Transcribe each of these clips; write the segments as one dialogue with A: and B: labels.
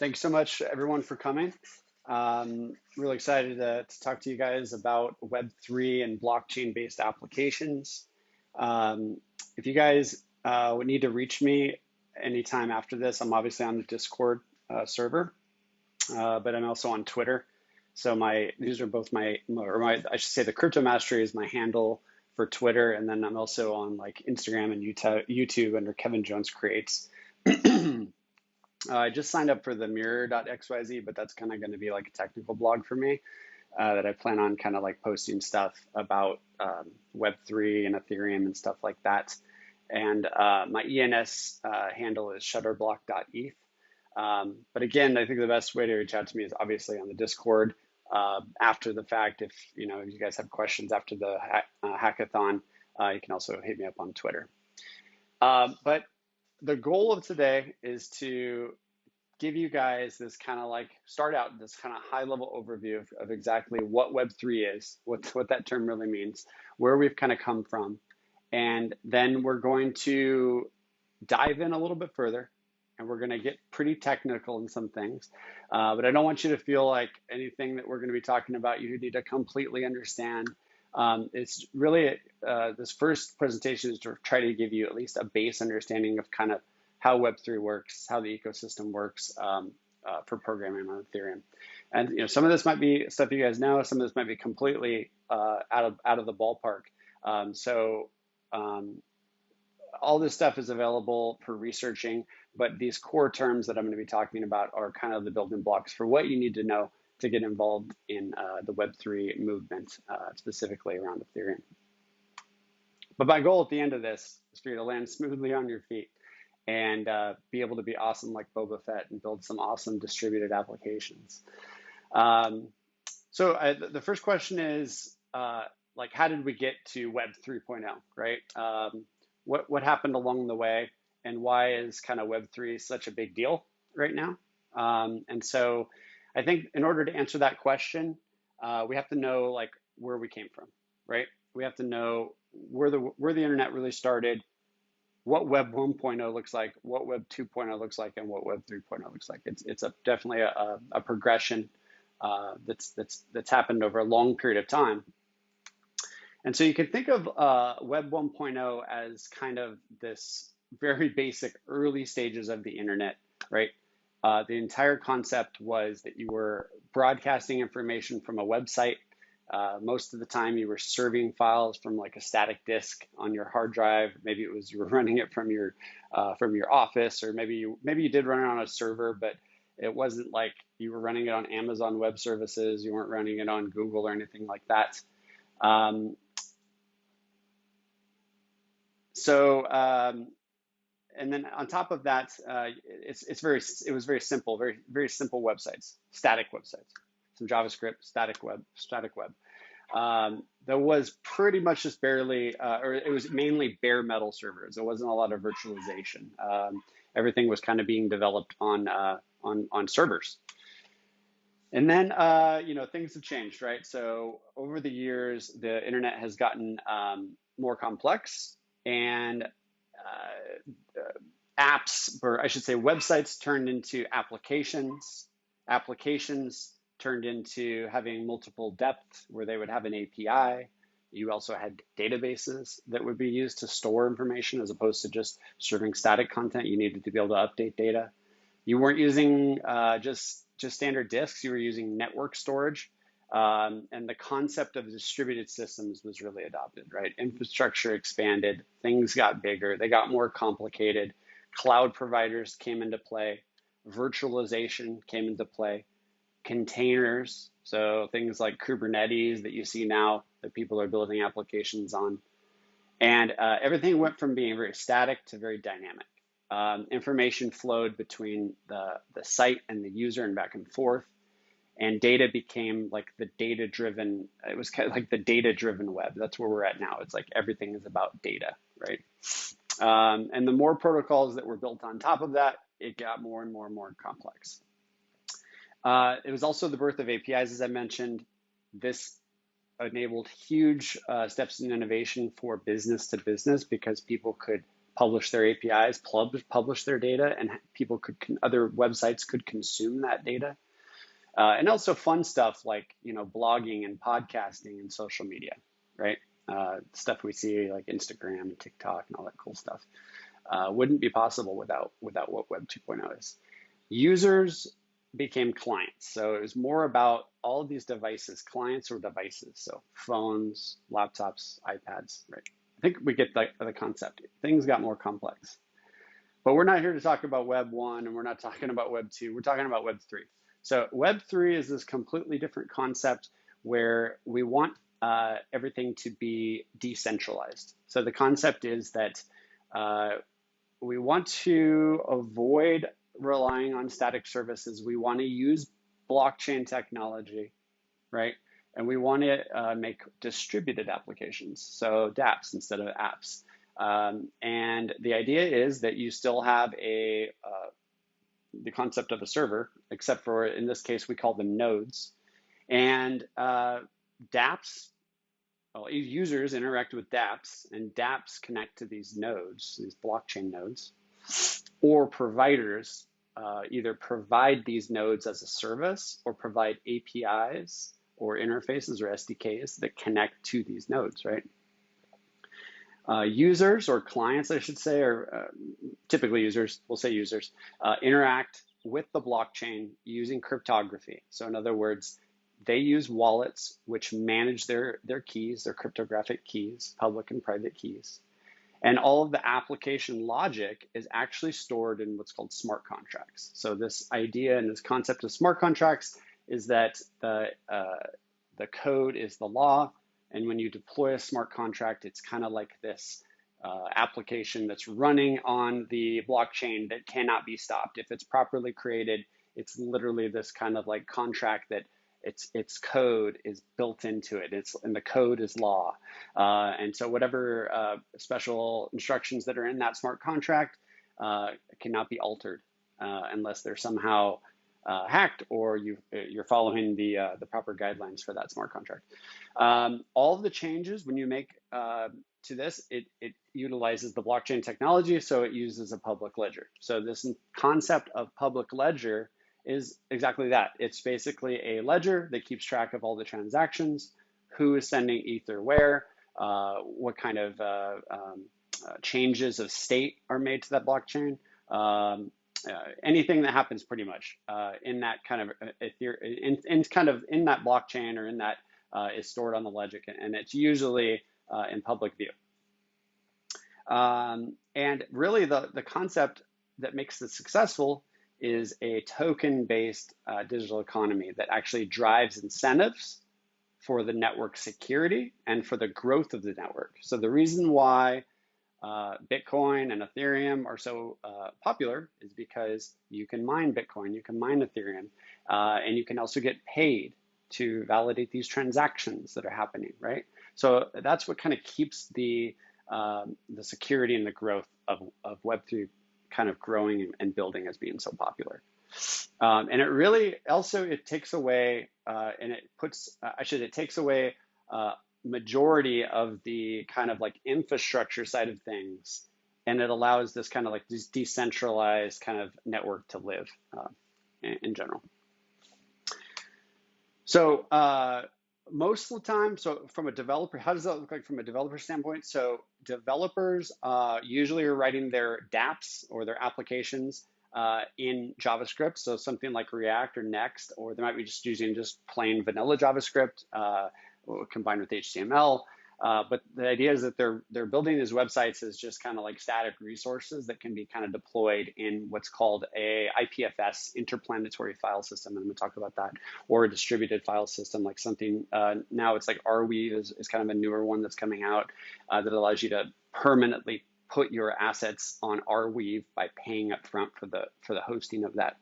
A: Thanks so much, everyone, for coming. Really excited to talk to you guys about Web3 and blockchain-based applications. Um, if you guys would need to reach me anytime after this, I'm obviously on the Discord server, but I'm also on Twitter. So these are both I should say the Crypto Mastery is my handle for Twitter, and then I'm also on like Instagram and YouTube under Kevin Jones Creates. I just signed up for the mirror.xyz, but that's kind of going to be like a technical blog for me that I plan on kind of like posting stuff about Web3 and Ethereum and stuff like that. And my ENS handle is shutterblock.eth. But again, I think the best way to reach out to me is obviously on the Discord after the fact. If you guys have questions after the hackathon, you can also hit me up on Twitter. But the goal of today is to give you guys this kind of like start out this kind of high level overview of exactly what Web3 is, what that term really means, where we've kind of come from. And then we're going to dive in a little bit further and we're going to get pretty technical in some things. But I don't want you to feel like anything that we're going to be talking about you need to completely understand. It's really, this first presentation is to try to give you at least a base understanding of kind of how Web3 works, how the ecosystem works for programming on Ethereum. And some of this might be stuff you guys know, some of this might be completely out of the ballpark. All this stuff is available for researching, but these core terms that I'm going to be talking about are kind of the building blocks for what you need to know to get involved in the Web3 movement, specifically around Ethereum. But my goal at the end of this is for you to land smoothly on your feet and be able to be awesome like Boba Fett and build some awesome distributed applications. The first question is, like, how did we get to Web 3.0, right? What happened along the way, and why is kind of Web3 such a big deal right now? And so I think in order to answer that question, we have to know like where we came from, right? We have to know where the internet really started, what Web 1.0 looks like, what Web 2.0 looks like, and what Web 3.0 looks like. It's definitely a progression that's happened over a long period of time. And so you can think of Web 1.0 as kind of this very basic early stages of the internet, right? The entire concept was that you were broadcasting information from a website. Most of the time you were serving files from like a static disk on your hard drive. Maybe it was you were running it from your office, or maybe you did run it on a server, but it wasn't like you were running it on Amazon Web Services. You weren't running it on Google or anything like that. And then on top of that, it was very simple, very simple websites, static websites, some JavaScript, static web. There was pretty much just barely, or it was mainly bare metal servers. There wasn't a lot of virtualization. Everything was kind of being developed on servers. And then, things have changed, right? So over the years, the internet has gotten more complex, and apps, or I should say websites, turned into applications. Applications turned into having multiple depth where they would have an API. You also had databases that would be used to store information as opposed to just serving static content. You needed to be able to update data. You weren't using just standard disks. You were using network storage. And the concept of distributed systems was really adopted, right? Infrastructure expanded, things got bigger, they got more complicated. Cloud providers came into play, virtualization came into play, containers, so things like Kubernetes that you see now that people are building applications on. And everything went from being very static to very dynamic. Information flowed between the site and the user and back and forth. And data became like it was kind of like the data-driven web. That's where we're at now. It's like everything is about data, right? And the more protocols that were built on top of that, it got more and more and more complex. It was also the birth of APIs, as I mentioned. This enabled huge steps in innovation for business to business because people could publish their APIs, publish their data, and people could, other websites could consume that data. And also fun stuff like, blogging and podcasting and social media, right? Stuff we see like Instagram and TikTok and all that cool stuff wouldn't be possible without what Web 2.0 is. Users became clients. So it was more about all of these devices, clients or devices. So phones, laptops, iPads, right? I think we get the concept. Things got more complex. But we're not here to talk about Web 1 and we're not talking about Web 2. We're talking about Web 3. So Web 3 is this completely different concept where we want everything to be decentralized. So the concept is that we want to avoid relying on static services. We want to use blockchain technology, right? And we want to make distributed applications, so dApps instead of apps. And the idea is that you still have the concept of a server, except for in this case, we call them nodes. And dApps, well, users interact with dApps, and dApps connect to these nodes, these blockchain nodes, or providers either provide these nodes as a service or provide APIs or interfaces or SDKs that connect to these nodes, right? Users or clients, I should say, or typically users, we'll say users, interact with the blockchain using cryptography. So in other words, they use wallets which manage their keys, their cryptographic keys, public and private keys. And all of the application logic is actually stored in what's called smart contracts. So this idea and this concept of smart contracts is that the code is the law. And when you deploy a smart contract, it's kind of like this application that's running on the blockchain that cannot be stopped. If it's properly created, it's literally this kind of like contract that its code is built into it. And the code is law. And so whatever special instructions that are in that smart contract cannot be altered unless they're somehow hacked or you're following the proper guidelines for that smart contract. All of the changes when you make to this, it utilizes the blockchain technology, so it uses a public ledger. So this concept of public ledger is exactly that. It's basically a ledger that keeps track of all the transactions, who is sending ether where, what kind of changes of state are made to that blockchain. Anything that happens pretty much in that kind of in that blockchain or in that is stored on the ledger, and it's usually in public view. And really the concept that makes this successful is a token-based digital economy that actually drives incentives for the network security and for the growth of the network. So the reason why Bitcoin and Ethereum are so popular is because you can mine Bitcoin, you can mine Ethereum, and you can also get paid to validate these transactions that are happening, right? So that's what kind of keeps the security and the growth of Web3 kind of growing and building as being so popular. And it really also, it takes away, and it puts, it takes away majority of the kind of like infrastructure side of things, and it allows this kind of like this decentralized kind of network to live in general. So most of the time, so from a developer, how does that look like from a developer standpoint? So developers usually are writing their dApps or their applications in JavaScript, so something like React or Next, or they might be just using just plain vanilla JavaScript combined with HTML. But the idea is that they're building these websites as just kind of like static resources that can be kind of deployed in what's called a IPFS, interplanetary file system, and I'm going to talk about that, or a distributed file system, like something, now it's like Arweave is kind of a newer one that's coming out that allows you to permanently put your assets on Arweave by paying up front for the hosting of that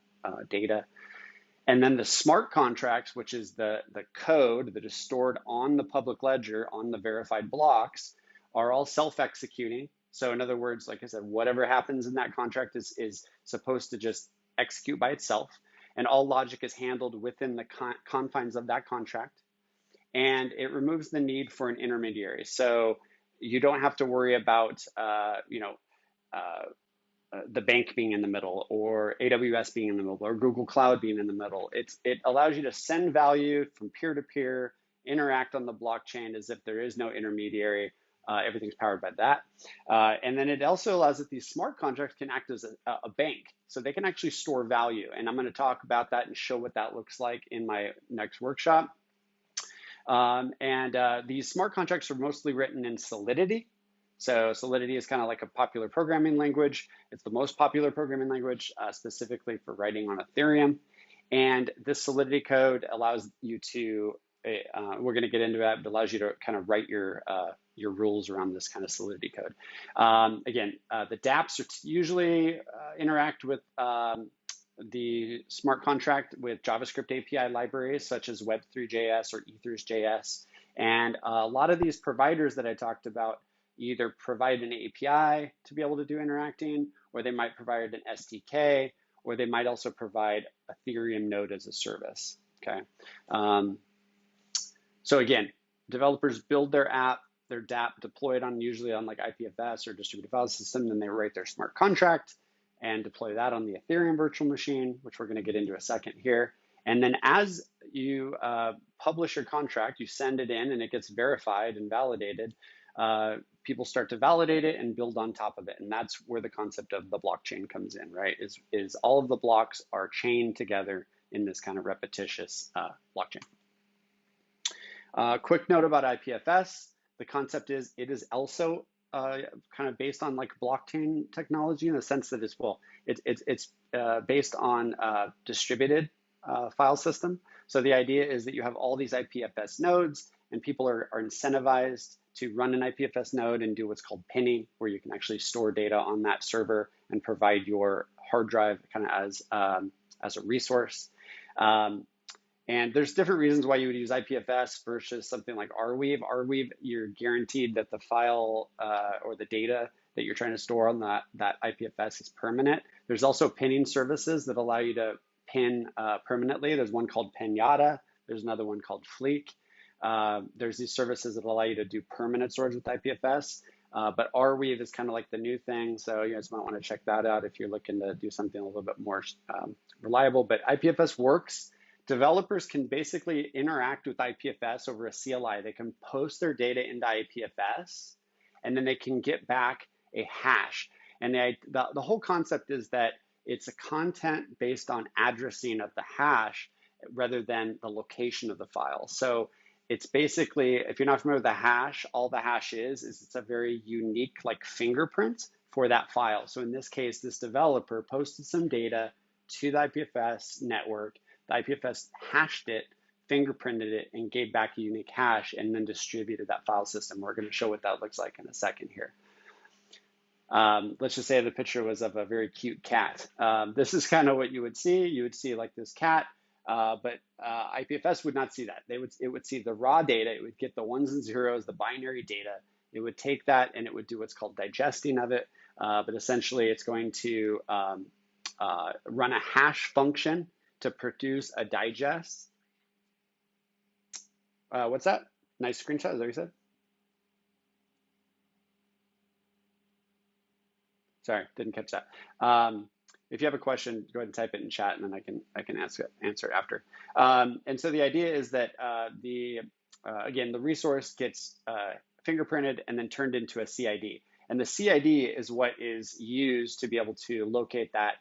A: data. And then the smart contracts, which is the code that is stored on the public ledger on the verified blocks, are all self-executing. So in other words, like I said, whatever happens in that contract is supposed to just execute by itself. And all logic is handled within the confines of that contract. And it removes the need for an intermediary. So you don't have to worry about, the bank being in the middle, or AWS being in the middle, or Google Cloud being in the middle. It allows you to send value from peer to peer, interact on the blockchain as if there is no intermediary. Everything's powered by that. And then it also allows that these smart contracts can act as a bank. So they can actually store value. And I'm going to talk about that and show what that looks like in my next workshop. These smart contracts are mostly written in Solidity. So Solidity is kind of like a popular programming language. It's the most popular programming language specifically for writing on Ethereum. And this Solidity code allows you to, we're going to get into that, but allows you to kind of write your rules around this kind of Solidity code. Again, the dApps are usually interact with the smart contract with JavaScript API libraries such as Web3.js or ethers.js. And a lot of these providers that I talked about either provide an API to be able to do interacting, or they might provide an SDK, or they might also provide Ethereum node as a service, okay? So again, developers build their app, their dApp, deploy it on usually on like IPFS or distributed file system, then they write their smart contract and deploy that on the Ethereum virtual machine, which we're gonna get into a second here. And then as you publish your contract, you send it in and it gets verified and validated, people start to validate it and build on top of it. And that's where the concept of the blockchain comes in, right? Is all of the blocks are chained together in this kind of repetitious blockchain. Quick note about IPFS. The concept is it is also kind of based on like blockchain technology in the sense that it's based on distributed file system. So the idea is that you have all these IPFS nodes and people are incentivized to run an IPFS node and do what's called pinning, where you can actually store data on that server and provide your hard drive kind of as a resource. And there's different reasons why you would use IPFS versus something like Arweave. Arweave, you're guaranteed that the file or the data that you're trying to store on that IPFS is permanent. There's also pinning services that allow you to pin permanently. There's one called Pinata. There's another one called Fleek. There's these services that allow you to do permanent storage with IPFS, but Arweave is kind of like the new thing. So you guys might want to check that out if you're looking to do something a little bit more reliable. But IPFS works. Developers can basically interact with IPFS over a CLI. They can post their data into IPFS, and then they can get back a hash. And the whole concept is that it's a content based on addressing of the hash rather than the location of the file. So it's basically, if you're not familiar with the hash, all the hash is it's a very unique like fingerprint for that file. So in this case, this developer posted some data to the IPFS network. The IPFS hashed it, fingerprinted it, and gave back a unique hash, and then distributed that file system. We're going to show what that looks like in a second here. Let's just say the picture was of a very cute cat. This is kind of what you would see. You would see like this cat, but IPFS would not see that. It would see the raw data. It would get the ones and zeros, the binary data. It would take that and it would do what's called digesting of it. But essentially, it's going to run a hash function to produce a digest. What's that? Nice screenshot, is that what you said? Sorry, didn't catch that. If you have a question, go ahead and type it in chat and then I can answer it after. And so the idea is that again, the resource gets fingerprinted and then turned into a CID. And the CID is what is used to be able to locate that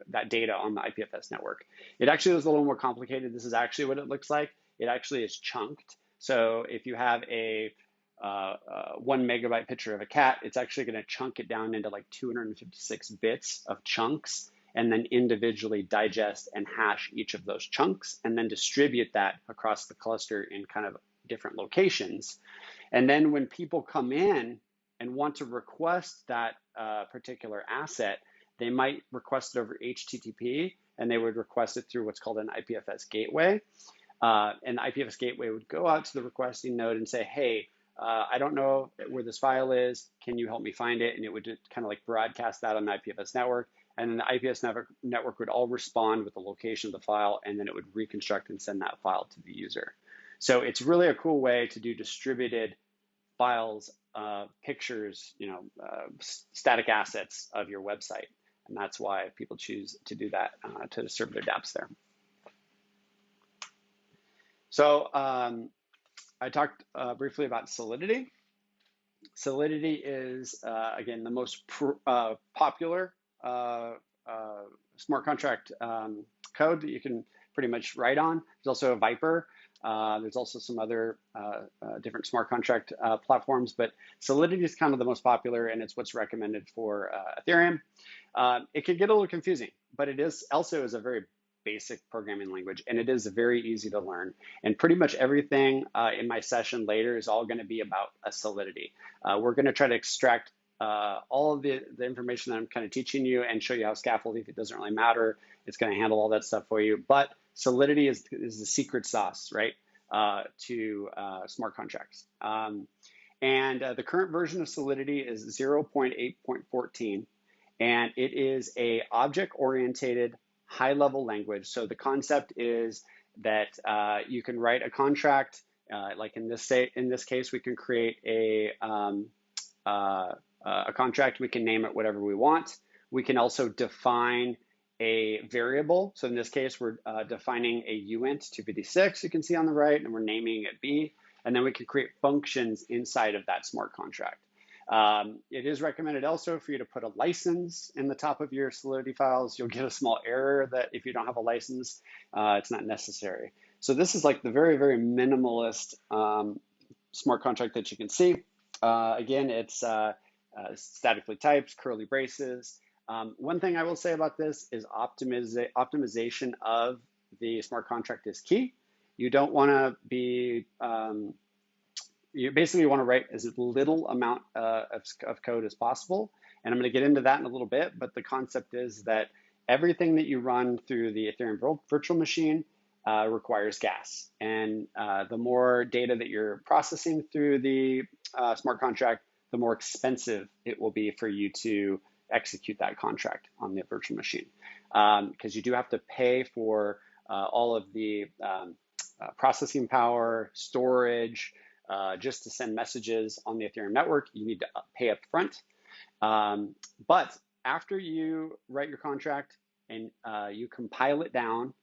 A: that data on the IPFS network. It actually is a little more complicated. This is actually what it looks like. It actually is chunked. So if you have a 1 megabyte picture of a cat, it's actually going to chunk it down into like 256 bits of chunks and then individually digest and hash each of those chunks and then distribute that across the cluster in kind of different locations. And then when people come in and want to request that particular asset, they might request it over HTTP, and they would request it through what's called an IPFS gateway. And the IPFS gateway would go out to the requesting node and say, hey, I don't know where this file is. Can you help me find it? And it would just kind of like broadcast that on the IPFS network. And then the IPFS network would all respond with the location of the file, and then it would reconstruct and send that file to the user. So it's really a cool way to do distributed files pictures, static assets of your website. And that's why people choose to do that, to serve their dApps there. So I talked briefly about Solidity. Solidity is, again, the most popular smart contract code that you can pretty much write on. There's also a Viper. There's also some other different smart contract platforms, but Solidity is kind of the most popular, and it's what's recommended for Ethereum. It can get a little confusing, but it is also is a very basic programming language, and it is very easy to learn. And pretty much everything in my session later is all going to be about a Solidity. We're going to try to extract all of the information that I'm kind of teaching you and show you how scaffolding, if it doesn't really matter, it's going to handle all that stuff for you. But Solidity is the secret sauce, right, to smart contracts. And the current version of Solidity is 0.8.14, and it is a object-oriented high-level language. So the concept is that you can write a contract. Like in this case, we can create a contract. We can name it whatever we want. We can also define a variable. So in this case, we're defining a uint 256, you can see on the right, and we're naming it B. And then we can create functions inside of that smart contract. It is recommended also for you to put a license in the top of your Solidity files. You'll get a small error that if you don't have a license, it's not necessary. So this is like the very, very minimalist smart contract that you can see. Again, it's statically typed, curly braces. One thing I will say about this is optimization of the smart contract is key. You don't want to be you basically want to write as little amount of code as possible. And I'm going to get into that in a little bit, but the concept is that everything that you run through the Ethereum virtual machine requires gas. And the more data that you're processing through the smart contract, the more expensive it will be for you to execute that contract on the virtual machine. Because you do have to pay for all of the processing power, storage, just to send messages on the Ethereum network, you need to pay up front. But after you write your contract and you compile it down,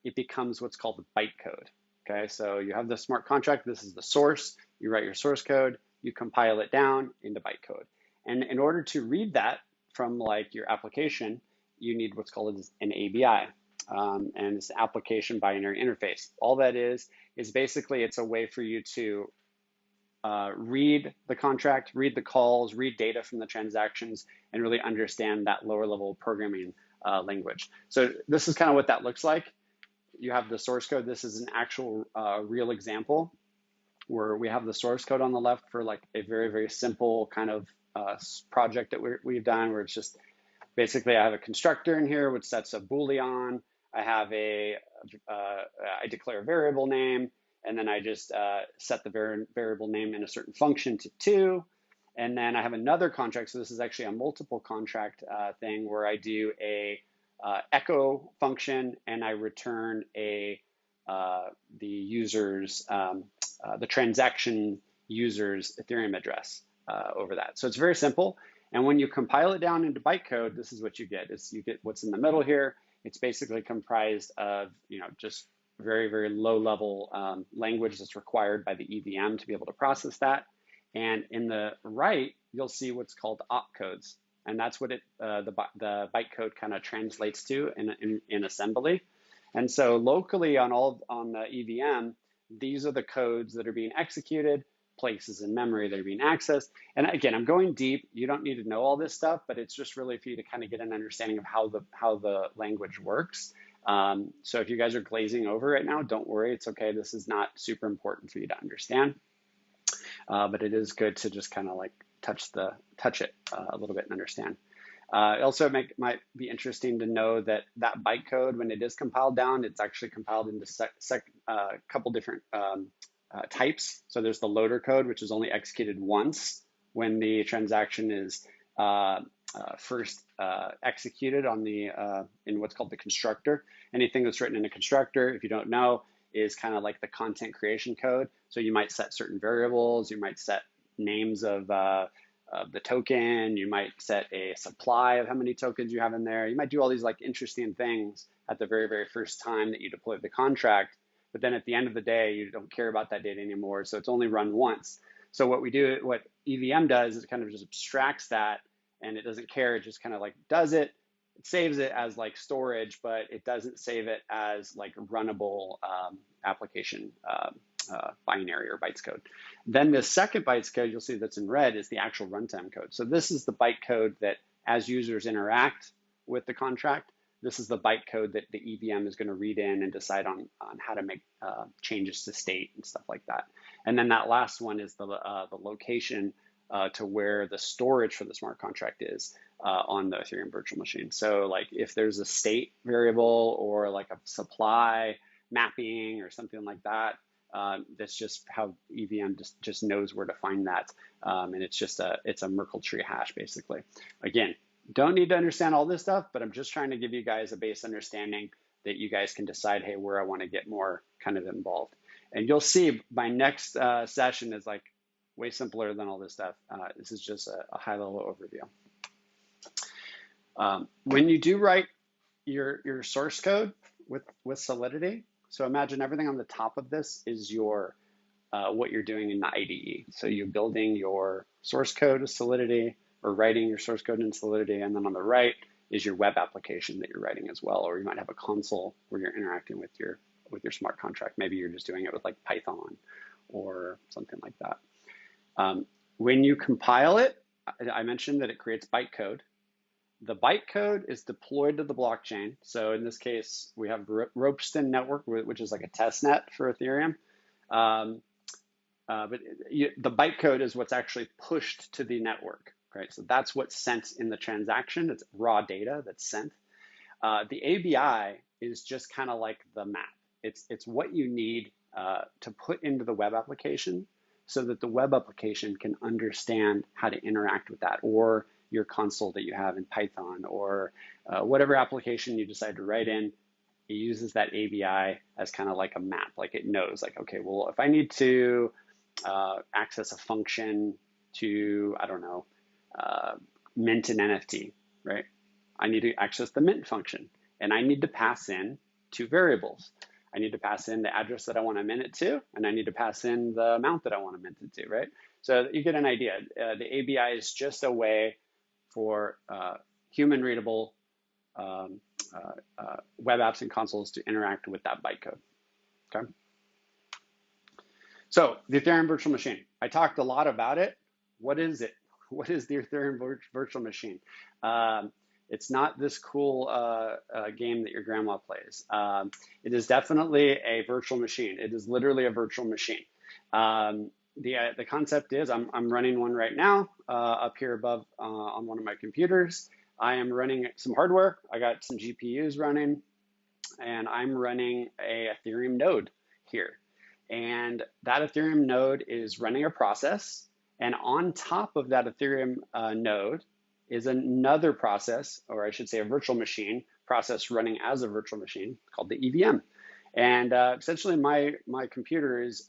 A: it becomes what's called the bytecode. Okay, so you have the smart contract, this is the source, you write your source code, you compile it down into bytecode. And in order to read that from like your application, you need what's called an ABI. And it's an application binary interface. All that is basically it's a way for you to read the contract, read the calls, read data from the transactions, and really understand that lower level programming language. So this is kind of what that looks like. You have the source code. This is an actual real example where we have the source code on the left for like a very, very simple kind of project that we've done, where it's just basically I have a constructor in here which sets a Boolean. I have I declare a variable name, and then I just set the variable name in a certain function to 2. And then I have another contract. So this is actually a multiple contract thing where I do a echo function, and I return the user's, the transaction user's Ethereum address over that. So it's very simple. And when you compile it down into bytecode, this is what you get. You get what's in the middle here. It's basically comprised of, just very, very low level language that's required by the EVM to be able to process that. And in the right, you'll see what's called opcodes. And that's what the bytecode kind of translates to in assembly. And so locally on the EVM, these are the codes that are being executed, places in memory that are being accessed. And again, I'm going deep. You don't need to know all this stuff, but it's just really for you to kind of get an understanding of how the language works. So if you guys are glazing over right now, don't worry. It's okay. This is not super important for you to understand. But it is good to just kind of like touch it a little bit and understand. Also might be interesting to know that bytecode, when it is compiled down, it's actually compiled into a couple different types. So there's the loader code, which is only executed once when the transaction is first executed on in what's called the constructor. Anything that's written in a constructor, if you don't know, is kind of like the content creation code. So you might set certain variables, you might set names of the token. You might set a supply of how many tokens you have in there. You might do all these like interesting things at the very, very first time that you deploy the contract. But then at the end of the day, you don't care about that data anymore. So it's only run once. So what EVM does is it kind of just abstracts that, and it doesn't care. It just kind of like does it. It saves it as like storage, but it doesn't save it as like runnable application binary or bytes code. Then the second bytes code you'll see that's in red is the actual runtime code. So this is the byte code that as users interact with the contract, this is the byte code that the EVM is going to read in and decide on how to make changes to state and stuff like that. And then that last one is the location to where the storage for the smart contract is on the Ethereum virtual machine. So like if there's a state variable or like a supply mapping or something like that, that's just how EVM just knows where to find that. And it's a Merkle tree hash basically. Again, don't need to understand all this stuff, but I'm just trying to give you guys a base understanding that you guys can decide, hey, where I want to get more kind of involved. And you'll see my next session is like way simpler than all this stuff. This is just a high level overview. When you do write your source code with Solidity, so imagine everything on the top of this is your what you're doing in the IDE. So you're building your source code with Solidity, or writing your source code in Solidity, and then on the right is your web application that you're writing as well, or you might have a console where you're interacting with your smart contract. Maybe you're just doing it with like Python or something like that. When you compile it, I mentioned that it creates bytecode. The bytecode is deployed to the blockchain. So in this case, we have Ropsten network, which is like a test net for Ethereum. But the bytecode is what's actually pushed to the network. Right, so that's what's sent in the transaction. It's raw data that's sent. The ABI is just kind of like the map. It's what you need to put into the web application so that the web application can understand how to interact with that, or your console that you have in Python, or whatever application you decide to write in. It uses that ABI as kind of like a map. Like it knows, like, okay, well, if I need to access a function to, I don't know, mint an NFT, right? I need to access the mint function, and I need to pass in two variables. I need to pass in the address that I want to mint it to, and I need to pass in the amount that I want to mint it to, right? So you get an idea. The ABI is just a way for human readable web apps and consoles to interact with that bytecode, okay? So the Ethereum virtual machine, I talked a lot about it. What is it? What is the Ethereum virtual machine? It's not this cool game that your grandma plays. It is definitely a virtual machine. It is literally a virtual machine. The concept is I'm running one right now up here above on one of my computers. I am running some hardware. I got some GPUs running, and I'm running a Ethereum node here. And that Ethereum node is running a process. And on top of that Ethereum node is another process, or I should say a virtual machine process running as a virtual machine called the EVM. And essentially my computer is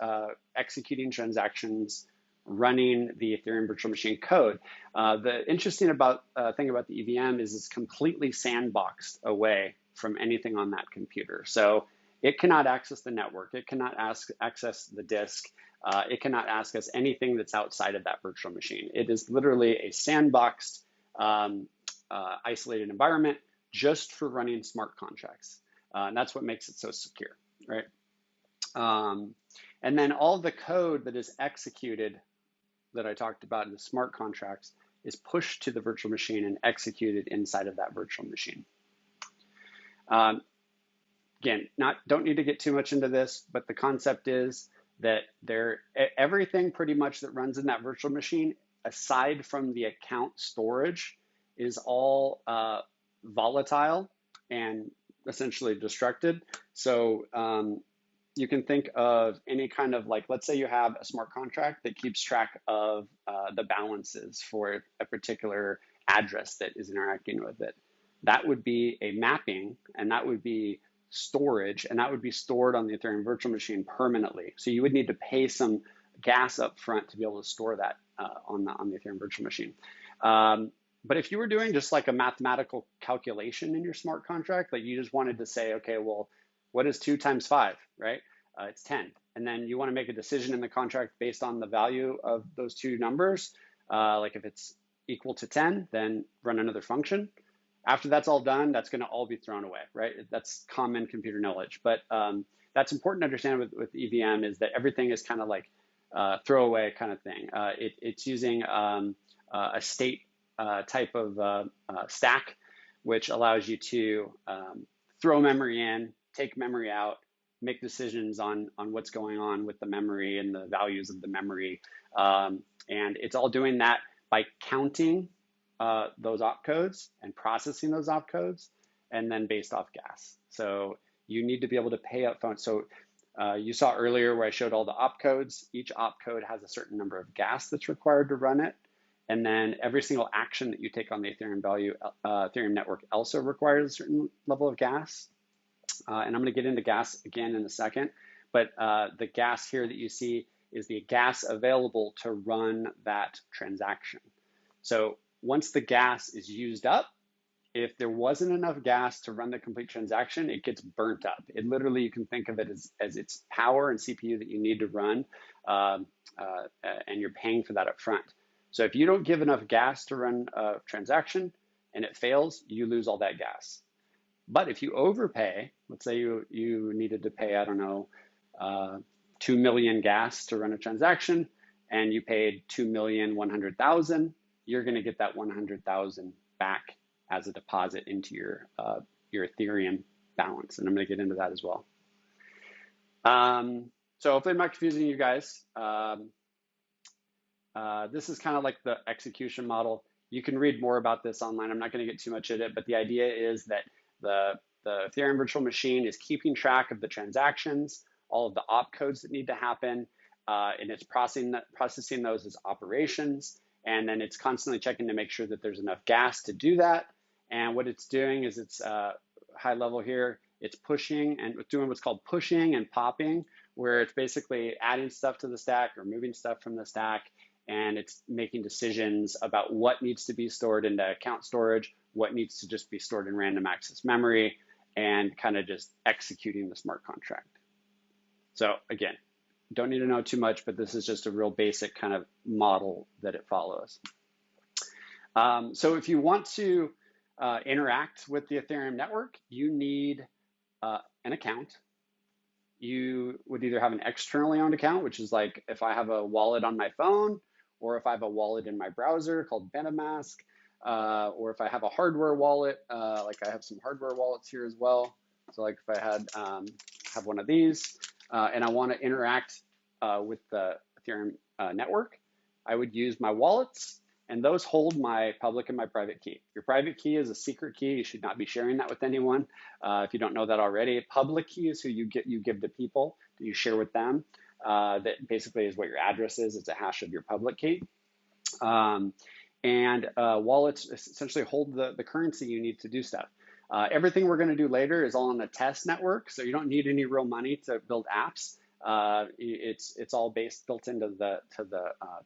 A: executing transactions running the Ethereum virtual machine code. The interesting thing about the EVM is it's completely sandboxed away from anything on that computer. So it cannot access the network. It cannot access the disk. It cannot ask us anything that's outside of that virtual machine. It is literally a sandboxed, isolated environment just for running smart contracts. And that's what makes it so secure, right? And then all the code that is executed that I talked about in the smart contracts is pushed to the virtual machine and executed inside of that virtual machine. Again, don't need to get too much into this, but the concept is that everything pretty much that runs in that virtual machine, aside from the account storage, is all volatile and essentially destructed. So you can think of any kind of, like, let's say you have a smart contract that keeps track of the balances for a particular address that is interacting with it. That would be a mapping, and that would be storage, and that would be stored on the Ethereum virtual machine permanently. So you would need to pay some gas up front to be able to store that on the Ethereum virtual machine. But if you were doing just like a mathematical calculation in your smart contract, like you just wanted to say, okay, well, what is 2 times 5, right? It's 10. And then you want to make a decision in the contract based on the value of those two numbers. Like if it's equal to 10, then run another function. After that's all done, that's going to all be thrown away, right? That's common computer knowledge. But that's important to understand with EVM is that everything is kind of like throwaway kind of thing. It's using a state type of stack, which allows you to throw memory in, take memory out, make decisions on what's going on with the memory and the values of the memory. And it's all doing that by counting those opcodes and processing those opcodes, and then based off gas. So you need to be able to pay up front. So you saw earlier where I showed all the opcodes. Each opcode has a certain number of gas that's required to run it. And then every single action that you take on the Ethereum network also requires a certain level of gas. And I'm going to get into gas again in a second. But the gas here that you see is the gas available to run that transaction. So once the gas is used up, if there wasn't enough gas to run the complete transaction, it gets burnt up. It literally, you can think of it as its power and CPU that you need to run, and you're paying for that up front. So if you don't give enough gas to run a transaction and it fails, you lose all that gas. But if you overpay, let's say you needed to pay, I don't know, 2 million gas to run a transaction, and you paid 2,100,000, you're going to get that 100,000 back as a deposit into your Ethereum balance. And I'm going to get into that as well. So hopefully I'm not confusing you guys. This is kind of like the execution model. You can read more about this online. I'm not going to get too much into it, but the idea is that the Ethereum virtual machine is keeping track of the transactions, all of the opcodes that need to happen, and it's processing those as operations. And then it's constantly checking to make sure that there's enough gas to do that. And what it's doing is it's high level here. It's pushing and doing what's called pushing and popping, where it's basically adding stuff to the stack or moving stuff from the stack. And it's making decisions about what needs to be stored into account storage, what needs to just be stored in random access memory, and kind of just executing the smart contract. So again, don't need to know too much, but this is just a real basic kind of model that it follows. So if you want to interact with the Ethereum network, you need an account. You would either have an externally owned account, which is like if I have a wallet on my phone, or if I have a wallet in my browser called MetaMask, or if I have a hardware wallet, like I have some hardware wallets here as well. So like if I had have one of these, and I want to interact with the Ethereum network, I would use my wallets, and those hold my public and my private key. Your private key is a secret key. You should not be sharing that with anyone if you don't know that already. Public key is who you give to people that you share with them. That basically is what your address is. It's a hash of your public key. And wallets essentially hold the currency you need to do stuff. Everything we're going to do later is all on a test network, so you don't need any real money to build apps. It's all built into the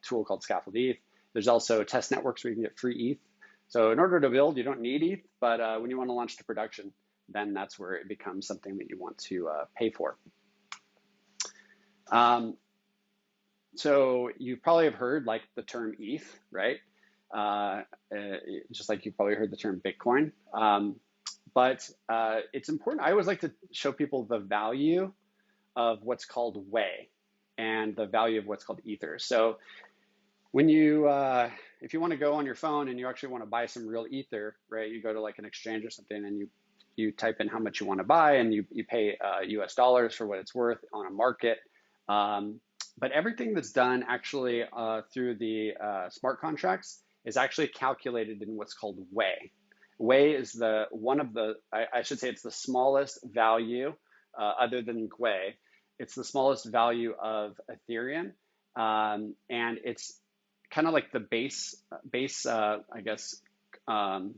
A: tool called Scaffold ETH. There's also test networks where you can get free ETH. So in order to build, you don't need ETH, but when you want to launch to production, then that's where it becomes something that you want to pay for. So you probably have heard like the term ETH, right? Just like you probably heard the term Bitcoin. But it's important. I always like to show people the value of what's called Wei and the value of what's called Ether. So when you, if you want to go on your phone and you actually want to buy some real Ether, right? You go to like an exchange or something and you type in how much you want to buy and you pay US dollars for what it's worth on a market. But everything that's done actually through the smart contracts is actually calculated in what's called Wei. Wei is I should say it's the smallest value other than Gwei. It's the smallest value of Ethereum. And it's kind of like the base I guess, common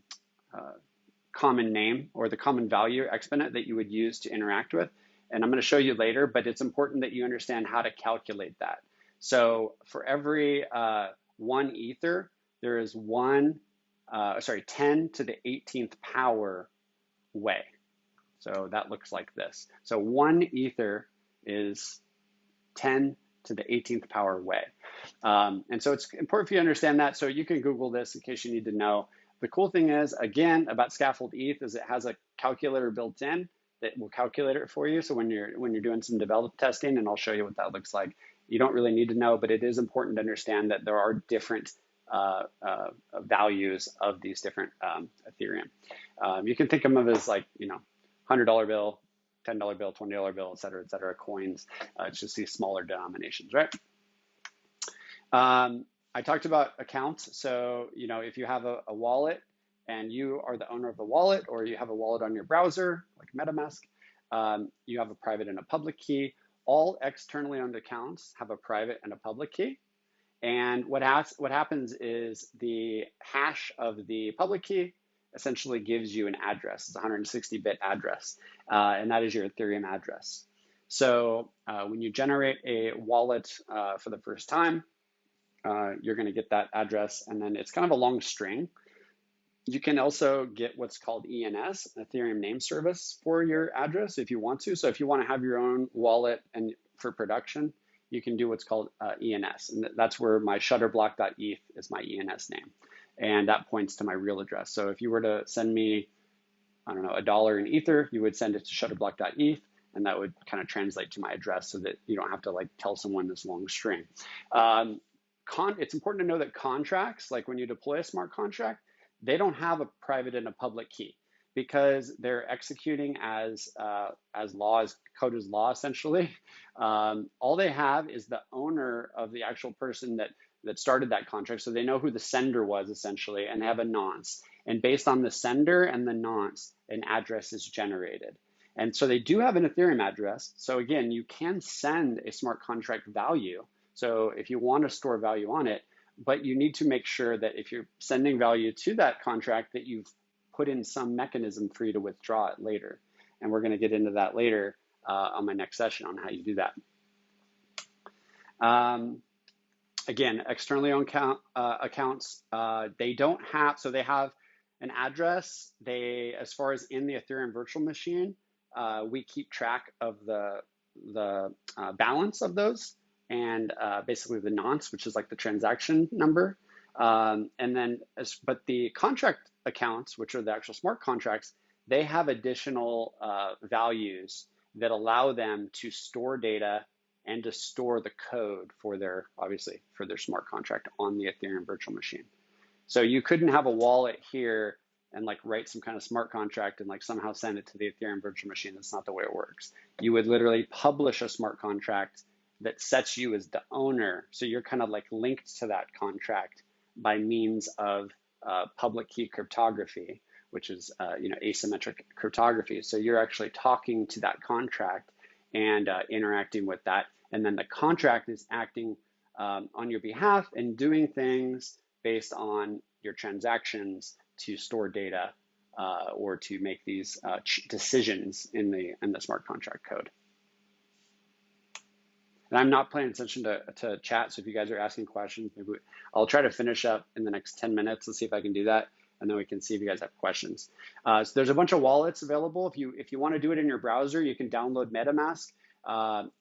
A: name or the common value exponent that you would use to interact with. And I'm going to show you later, but it's important that you understand how to calculate that. So for every 1 ether, there is 10 to the 18th power way. So that looks like this. So 1 ether is 10 to the 18th power way. And so it's important for you to understand that. So you can Google this in case you need to know. The cool thing is, again, about Scaffold ETH is it has a calculator built in that will calculate it for you. So when you're doing some development testing, and I'll show you what that looks like, you don't really need to know, but it is important to understand that there are different values of these different Ethereum. You can think of them as like, $100 bill, $10 bill, $20 bill, et cetera, coins. It's just these smaller denominations, right? I talked about accounts. So, if you have a wallet and you are the owner of the wallet, or you have a wallet on your browser, like MetaMask, you have a private and a public key. All externally owned accounts have a private and a public key. And what happens is the hash of the public key essentially gives you an address. It's a 160-bit address, and that is your Ethereum address. So when you generate a wallet for the first time, you're going to get that address, and then it's kind of a long string. You can also get what's called ENS, Ethereum Name Service, for your address if you want to. So if you want to have your own wallet and for production, you can do what's called ENS, and that's where my shutterblock.eth is my ENS name. And that points to my real address. So if you were to send me, I don't know, $1 in Ether, you would send it to shutterblock.eth, and that would kind of translate to my address so that you don't have to like tell someone this long string. It's important to know that contracts, like when you deploy a smart contract, they don't have a private and a public key because they're executing as law, as code is law, essentially. All they have is the owner of the actual person that started that contract. So they know who the sender was, essentially, and they have a nonce. And based on the sender and the nonce, an address is generated. And so they do have an Ethereum address. So again, you can send a smart contract value. So if you want to store value on it, but you need to make sure that if you're sending value to that contract, that you've put in some mechanism for you to withdraw it later. And we're going to get into that later on my next session on how you do that. Again, externally owned accounts, they don't have, so they have an address. As far as in the Ethereum virtual machine, we keep track of the balance of those, and basically the nonce, which is like the transaction number. And then, but the contract accounts, which are the actual smart contracts, they have additional values that allow them to store data and to store the code for their smart contract on the Ethereum virtual machine. So you couldn't have a wallet here and like write some kind of smart contract and like somehow send it to the Ethereum virtual machine. That's not the way it works. You would literally publish a smart contract that sets you as the owner. So you're kind of like linked to that contract by means of public key cryptography, which is asymmetric cryptography. So you're actually talking to that contract and interacting with that. And then the contract is acting on your behalf and doing things based on your transactions to store data or to make these decisions in the smart contract code. And I'm not paying attention to chat, so if you guys are asking questions, maybe I'll try to finish up in the next 10 minutes. Let's see if I can do that, and then we can see if you guys have questions. So there's a bunch of wallets available. If you want to do it in your browser, you can download MetaMask.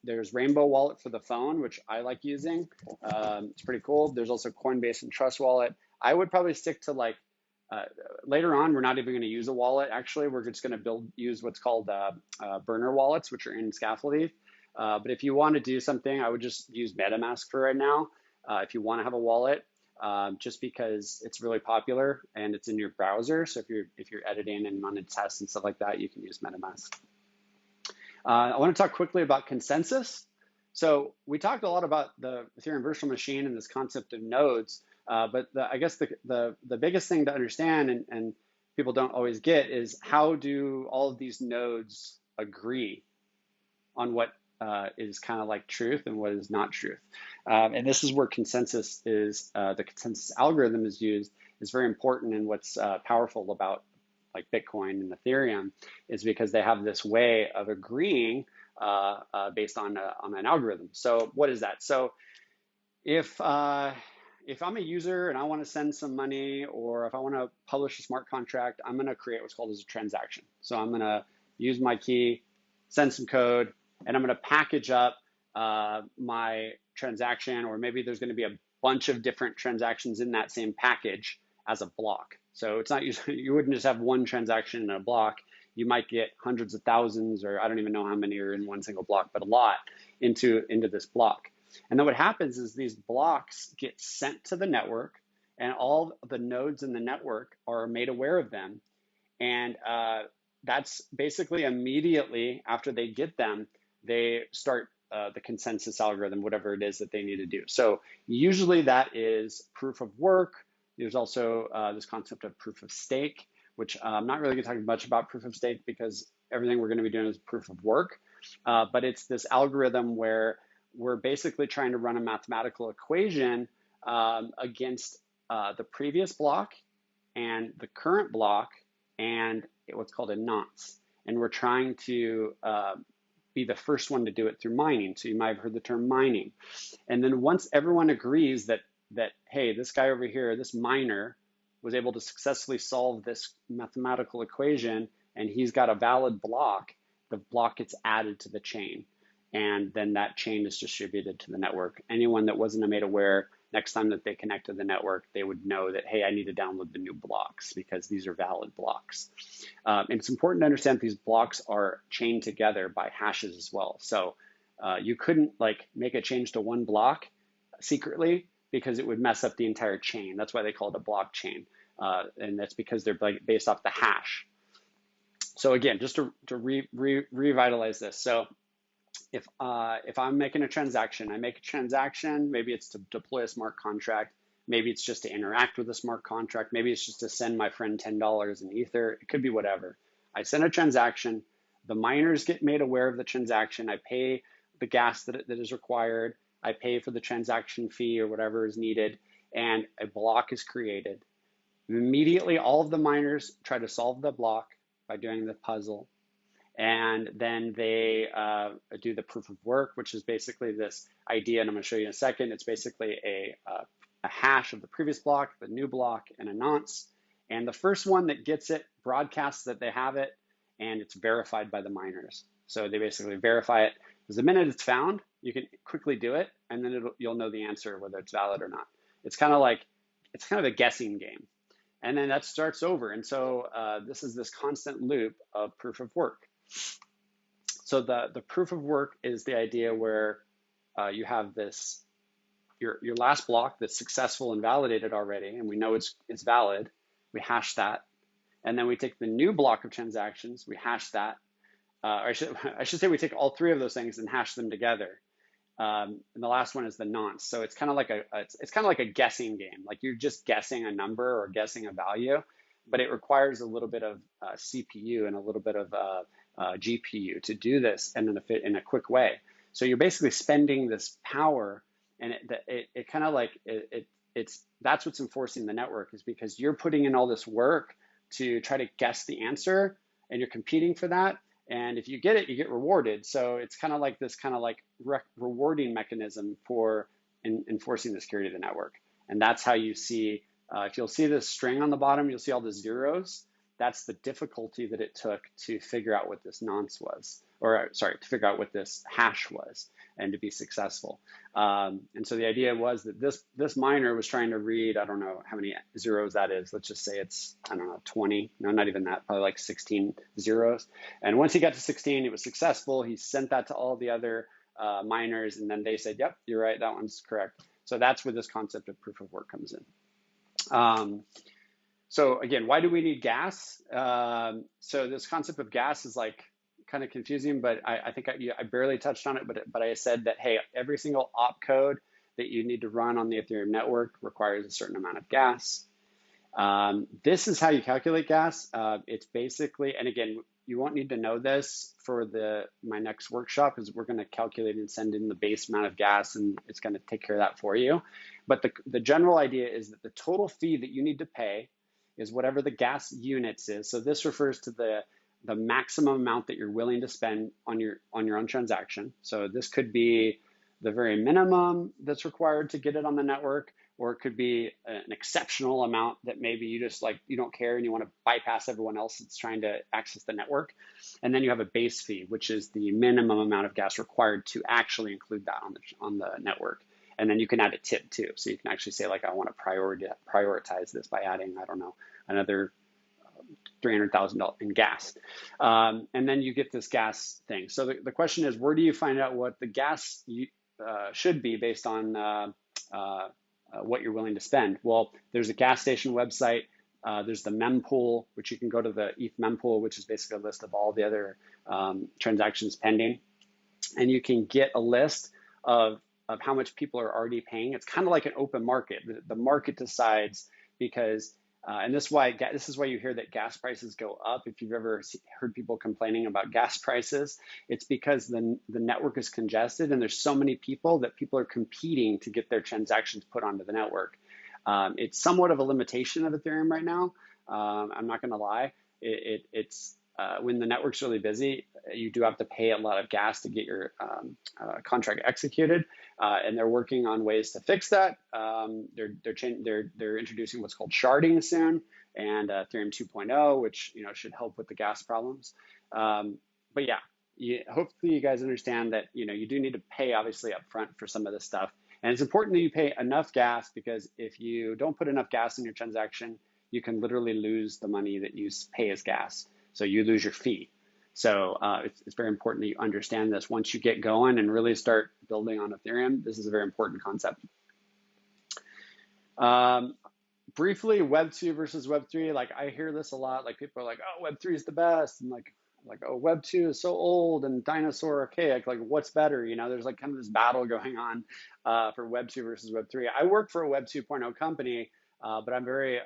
A: There's Rainbow Wallet for the phone, which I like using. It's pretty cool. There's also Coinbase and Trust Wallet. I would probably stick to like, later on, we're not even going to use a wallet. Actually, we're just going to use what's called burner wallets, which are in Scaffold ETH. But if you want to do something, I would just use MetaMask for right now. If you want to have a wallet, just because it's really popular and it's in your browser. So if you're editing and running tests and stuff like that, you can use MetaMask. I want to talk quickly about consensus. So we talked a lot about the Ethereum virtual machine and this concept of nodes, but I guess the biggest thing to understand and people don't always get is how do all of these nodes agree on what is kind of like truth and what is not truth. And this is where consensus is, the consensus algorithm is used, is very important. And what's powerful about like Bitcoin and Ethereum is because they have this way of agreeing based on an algorithm. So what is that? So if if I'm a user and I want to send some money, or if I want to publish a smart contract, I'm going to create what's called as a transaction. So I'm going to use my key, send some code, and I'm going to package up my transaction, or maybe there's going to be a bunch of different transactions in that same package as a block. So it's not usually, you wouldn't just have one transaction in a block. You might get hundreds of thousands, or I don't even know how many are in one single block, but a lot into this block. And then what happens is these blocks get sent to the network, and all the nodes in the network are made aware of them. And that's basically immediately after they get them, they start the consensus algorithm, whatever it is that they need to do. So usually that is proof of work. There's also this concept of proof of stake, which I'm not really going to talk much about proof of stake because everything we're going to be doing is proof of work. But it's this algorithm where we're basically trying to run a mathematical equation against the previous block and the current block and what's called a nonce. And we're trying to be the first one to do it through mining. So you might have heard the term mining. And then once everyone agrees that hey, this guy over here, this miner, was able to successfully solve this mathematical equation and he's got a valid block, the block gets added to the chain. And then that chain is distributed to the network. Anyone that wasn't made aware, next time that they connect to the network, they would know that, hey, I need to download the new blocks because these are valid blocks. And it's important to understand these blocks are chained together by hashes as well. So you couldn't like make a change to one block secretly because it would mess up the entire chain. That's why they call it a blockchain. And that's because they're based off the hash. So again, just to revitalize this. So if I'm making a transaction, I make a transaction, maybe it's to deploy a smart contract, maybe it's just to interact with a smart contract, maybe it's just to send my friend $10 in Ether, it could be whatever. I send a transaction, the miners get made aware of the transaction, I pay the gas that is required, I pay for the transaction fee or whatever is needed, and a block is created. Immediately, all of the miners try to solve the block by doing the puzzle. And then they do the proof of work, which is basically this idea, and I'm going to show you in a second. It's basically a hash of the previous block, the new block, and a nonce. And the first one that gets it broadcasts that they have it, and it's verified by the miners. So they basically verify it. Because the minute it's found, you can quickly do it, and then you'll know the answer, whether it's valid or not. It's kind of a guessing game. And then that starts over. And so this is this constant loop of proof of work. So the proof of work is the idea where you have this, your last block that's successful and validated already, and we know it's valid. We hash that. And then we take the new block of transactions, we hash that. I should say we take all three of those things and hash them together. And the last one is the nonce. So it's kind of like a guessing game. Like you're just guessing a number or guessing a value, but it requires a little bit of CPU and a little bit of GPU to do this and in a quick way. So you're basically spending this power, and that's what's enforcing the network, is because you're putting in all this work to try to guess the answer, and you're competing for that. And if you get it, you get rewarded. So it's kind of like this rewarding mechanism for enforcing the security of the network. And that's how you see, if you'll see this string on the bottom, you'll see all the zeros. That's the difficulty that it took to figure out what this nonce was, to figure out what this hash was, and to be successful. And so the idea was that this miner was trying to read, I don't know how many zeros that is. Let's just say it's, I don't know, 20. No, not even that, probably like 16 zeros. And once he got to 16, it was successful. He sent that to all the other miners, and then they said, yep, you're right, that one's correct. So that's where this concept of proof of work comes in. So again, why do we need gas? So this concept of gas is like kind of confusing, but I think I barely touched on it, but I said that, hey, every single opcode that you need to run on the Ethereum network requires a certain amount of gas. This is how you calculate gas. It's basically, and again, you won't need to know this for my next workshop, because we're going to calculate and send in the base amount of gas, and it's going to take care of that for you. But the general idea is that the total fee that you need to pay is whatever the gas units is. So this refers to the maximum amount that you're willing to spend on your own transaction. So this could be the very minimum that's required to get it on the network, or it could be an exceptional amount that maybe you just like, you don't care and you want to bypass everyone else that's trying to access the network. And then you have a base fee, which is the minimum amount of gas required to actually include that on the network. And then you can add a tip too. So you can actually say like, I want to prioritize this by adding, I don't know, another $300,000 in gas. And then you get this gas thing. So the question is, where do you find out what the gas should be based on what you're willing to spend? Well, there's a gas station website. There's the mempool, which you can go to the ETH mempool, which is basically a list of all the other transactions pending. And you can get a list of how much people are already paying. It's kind of like an open market. The market decides because, and this is why you hear that gas prices go up. If you've ever heard people complaining about gas prices, it's because the network is congested and there's so many people that people are competing to get their transactions put onto the network. It's somewhat of a limitation of Ethereum right now. I'm not going to lie. It's when the network's really busy, you do have to pay a lot of gas to get your contract executed, and they're working on ways to fix that. They're introducing what's called sharding soon, and Ethereum 2.0, which should help with the gas problems. But yeah, hopefully you guys understand that you do need to pay obviously upfront for some of this stuff, and it's important that you pay enough gas, because if you don't put enough gas in your transaction, you can literally lose the money that you pay as gas. So you lose your fee. So it's very important that you understand this. Once you get going and really start building on Ethereum, this is a very important concept. Briefly, Web 2 versus Web 3. Like, I hear this a lot. Like, people are like, oh, Web 3 is the best. And like, oh, Web 2 is so old and dinosaur archaic. Like, what's better? There's like kind of this battle going on for Web 2 versus Web 3. I work for a Web 2.0 company, but I'm very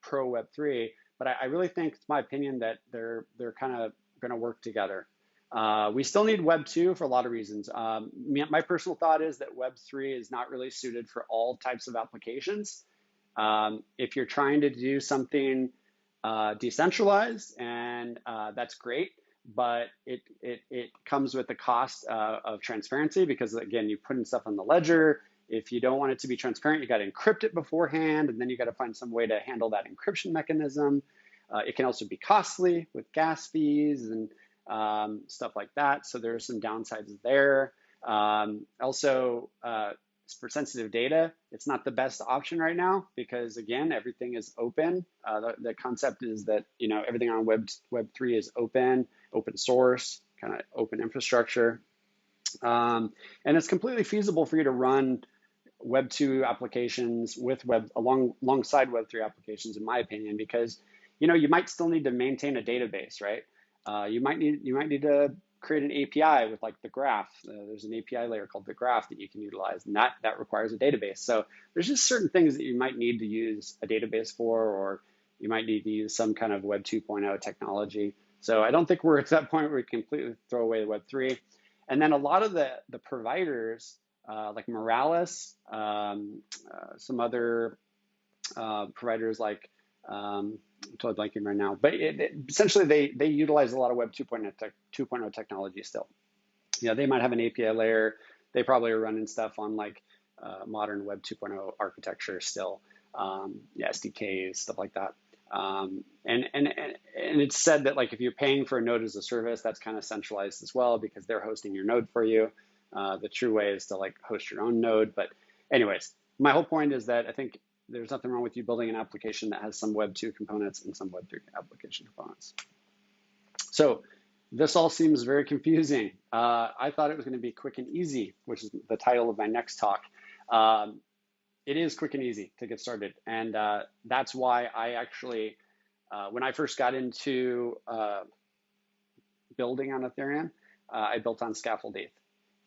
A: pro Web 3. But I really think, it's my opinion, that they're kind of going to work together. We still need Web 2 for a lot of reasons. My personal thought is that Web 3 is not really suited for all types of applications. If you're trying to do something decentralized, and that's great, but it comes with the cost of transparency, because again, you're putting stuff on the ledger. If you don't want it to be transparent, you got to encrypt it beforehand, and then you got to find some way to handle that encryption mechanism. It can also be costly with gas fees and stuff like that. So there are some downsides there. Also, for sensitive data, it's not the best option right now, because again, everything is open. The concept is that everything on Web3 is open source, kind of open infrastructure, and it's completely feasible for you to run Web 2 applications with alongside Web 3 applications, in my opinion, because you might still need to maintain a database, right? You might need to create an API with like the graph. There's an API layer called the graph that you can utilize, and that requires a database. So there's just certain things that you might need to use a database for, or you might need to use some kind of Web 2.0 technology. So I don't think we're at that point where we completely throw away the Web 3. And then a lot of the providers, like Morales, some other providers like, I'm totally blanking right now, but essentially they utilize a lot of Web 2.0 technology still. They might have an API layer. They probably are running stuff on like modern Web 2.0 architecture still, SDKs, stuff like that. And it's said that like if you're paying for a node as a service, that's kind of centralized as well, because they're hosting your node for you. The true way is to like host your own node. But anyways, my whole point is that I think there's nothing wrong with you building an application that has some Web 2 components and some Web 3 application components. So this all seems very confusing. I thought it was going to be quick and easy, which is the title of my next talk. It is quick and easy to get started. And that's why I actually, when I first got into building on Ethereum, I built on Scaffold ETH.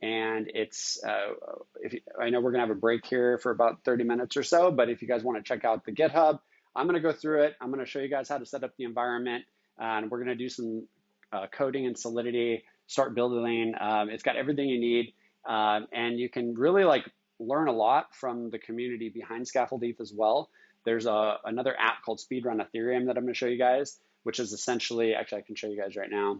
A: And it's, I know we're going to have a break here for about 30 minutes or so, but if you guys want to check out the GitHub, I'm going to go through it. I'm going to show you guys how to set up the environment, and we're going to do some coding and Solidity, start building. It's got everything you need, and you can really like learn a lot from the community behind Scaffold ETH as well. There's another app called Speedrun Ethereum that I'm going to show you guys, which is essentially, actually I can show you guys right now.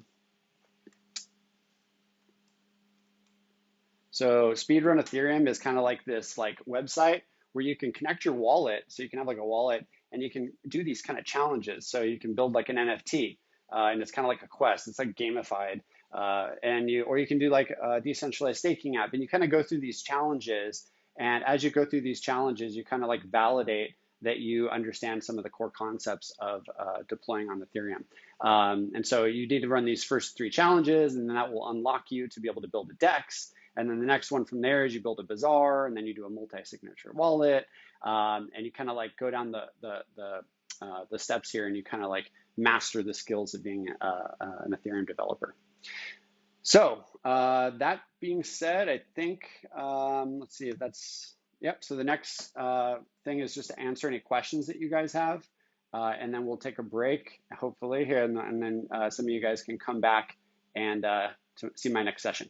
A: So Speedrun Ethereum is kind of like this like website where you can connect your wallet. So you can have like a wallet and you can do these kind of challenges. So you can build like an NFT, and it's kind of like a quest. It's like gamified. Or you can do like a decentralized staking app, and you kind of go through these challenges. And as you go through these challenges, you kind of like validate that you understand some of the core concepts of deploying on Ethereum. And so you need to run these first 3 challenges, and then that will unlock you to be able to build a DEX. And then the next one from there is you build a bazaar, and then you do a multi-signature wallet, and you kind of like go down the steps here, and you kind of like master the skills of being an Ethereum developer. So that being said, I think let's see if that's yep. So the next thing is just to answer any questions that you guys have, and then we'll take a break, hopefully here, and then some of you guys can come back and to see my next session.